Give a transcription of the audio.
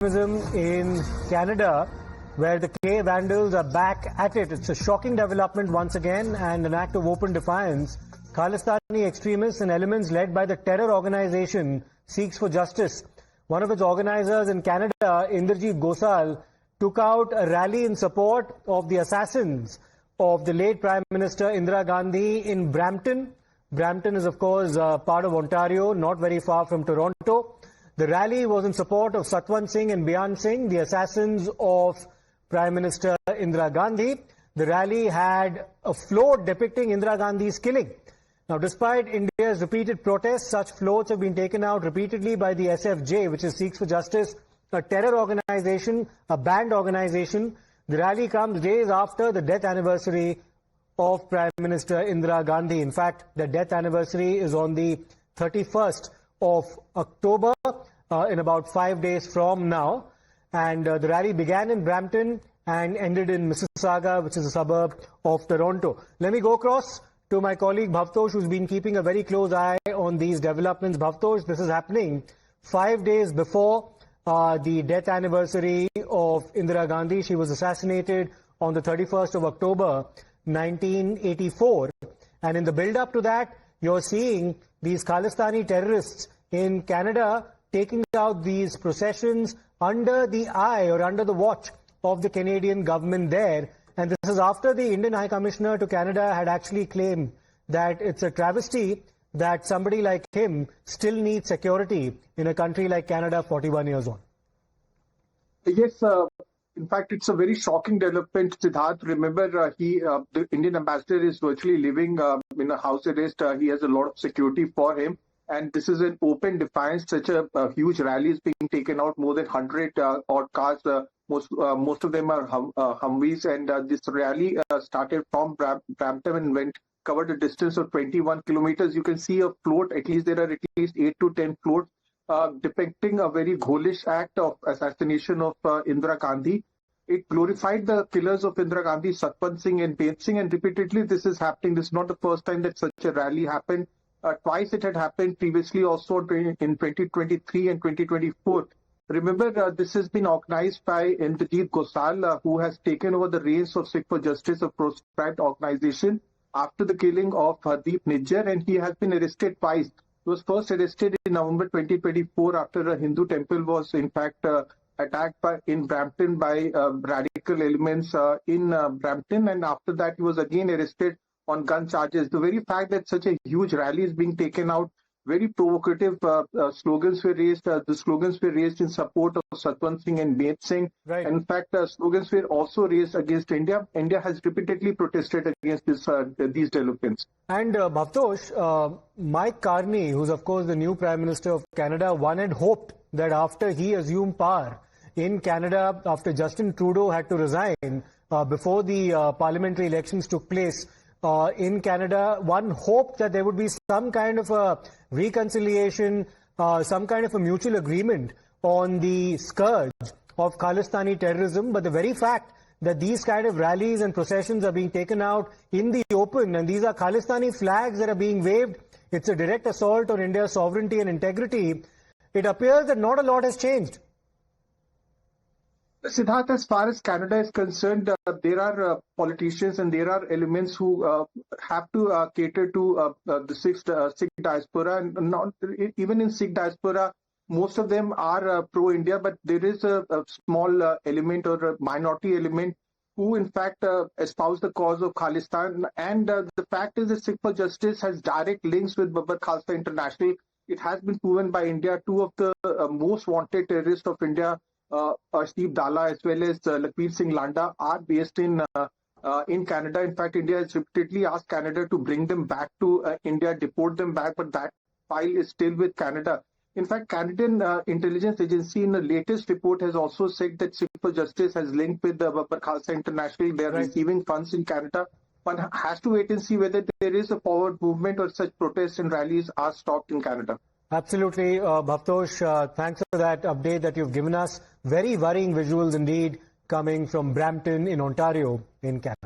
extremism in Canada, where the K vandals are back at it. It's a shocking development once again and an act of open defiance. Khalistani extremists and elements led by the terror organization Seeks for Justice. One of its organizers in Canada, Indirajit Gosal, took out a rally in support of the assassins of the late Prime Minister Indira Gandhi in Brampton. Brampton is, of course, part of Ontario, not very far from Toronto. The rally was in support of Satwant Singh and Beyan Singh, the assassins of Prime Minister Indira Gandhi. The rally had a float depicting Indira Gandhi's killing. Now, despite India's repeated protests, such floats have been taken out repeatedly by the SFJ, which is Seeks for Justice, a terror organization, a banned organization. The rally comes days after the death anniversary of Prime Minister Indira Gandhi. In fact, the death anniversary is on the 31st of October, in about 5 days from now. And the rally began in Brampton and ended in Mississauga, which is a suburb of Toronto. Let me go across to my colleague Bhavtosh, who's been keeping a very close eye on these developments. Bhavtosh, this is happening 5 days before the death anniversary of Indira Gandhi. She was assassinated on the 31st of October, 1984. And in the build-up to that, you're seeing these Khalistani terrorists in Canada taking out these processions under the eye or under the watch of the Canadian government there. And this is after the Indian High Commissioner to Canada had actually claimed that it's a travesty that somebody like him still needs security in a country like Canada 41 years on. Yes, in fact, it's a very shocking development, Siddharth. Remember, the Indian ambassador is virtually living in a house arrest. He has a lot of security for him. And this is an open defiance. Such a huge rally is being taken out, more than 100 odd cars. Most of them are Humvees. And this rally started from Brampton and covered a distance of 21 kilometers. You can see a float. At least there are at least 8 to 10 floats depicting a very ghoulish act of assassination of Indira Gandhi. It glorified the killers of Indira Gandhi, Satwant Singh and Beyan Singh, and repeatedly this is happening. This is not the first time that such a rally happened. Twice it had happened previously, also in 2023 and 2024. Remember, this has been organized by Indirajit Gosal, who has taken over the reins of Seeks for Justice, a proscribed organization, after the killing of Hardeep Nijjar, and he has been arrested twice. He was first arrested in November 2024 after a Hindu temple was in fact attacked in Brampton by radical elements in Brampton, and after that he was again arrested on gun charges. The very fact that such a huge rally is being taken out, very provocative slogans were raised. The slogans were raised in support of Satwant Singh and Beyan Singh. Right. And in fact, slogans were also raised against India. India has repeatedly protested against these developments. And Bhavtosh, Mike Carney, who's of course the new Prime Minister of Canada, one had hoped that after he assumed power in Canada, after Justin Trudeau had to resign before the parliamentary elections took place, in Canada, one hoped that there would be some kind of a reconciliation, some kind of a mutual agreement on the scourge of Khalistani terrorism. But the very fact that these kind of rallies and processions are being taken out in the open, and these are Khalistani flags that are being waved, it's a direct assault on India's sovereignty and integrity. It appears that not a lot has changed. Siddharth, as far as Canada is concerned, there are politicians and there are elements who have to cater to the Sikh diaspora. And not even in Sikh diaspora, most of them are pro-India, but there is a small element or a minority element who in fact espouse the cause of Khalistan. And the fact is that Seeks for Justice has direct links with Khalistan International. It has been proven by India. Two of the most wanted terrorists of India, Steve Dalla as well as Lakbir Singh Landa, are based in Canada. In fact, India has repeatedly asked Canada to bring them back to India, deport them back, but that file is still with Canada. In fact, Canadian intelligence agency in the latest report has also said that Seeks for Justice has linked with the Khalistan International. They are receiving funds in Canada. One has to wait and see whether there is a forward movement or such protests and rallies are stopped in Canada. Absolutely, Bhavtosh, thanks for that update that you've given us. Very worrying visuals indeed coming from Brampton in Ontario in Canada.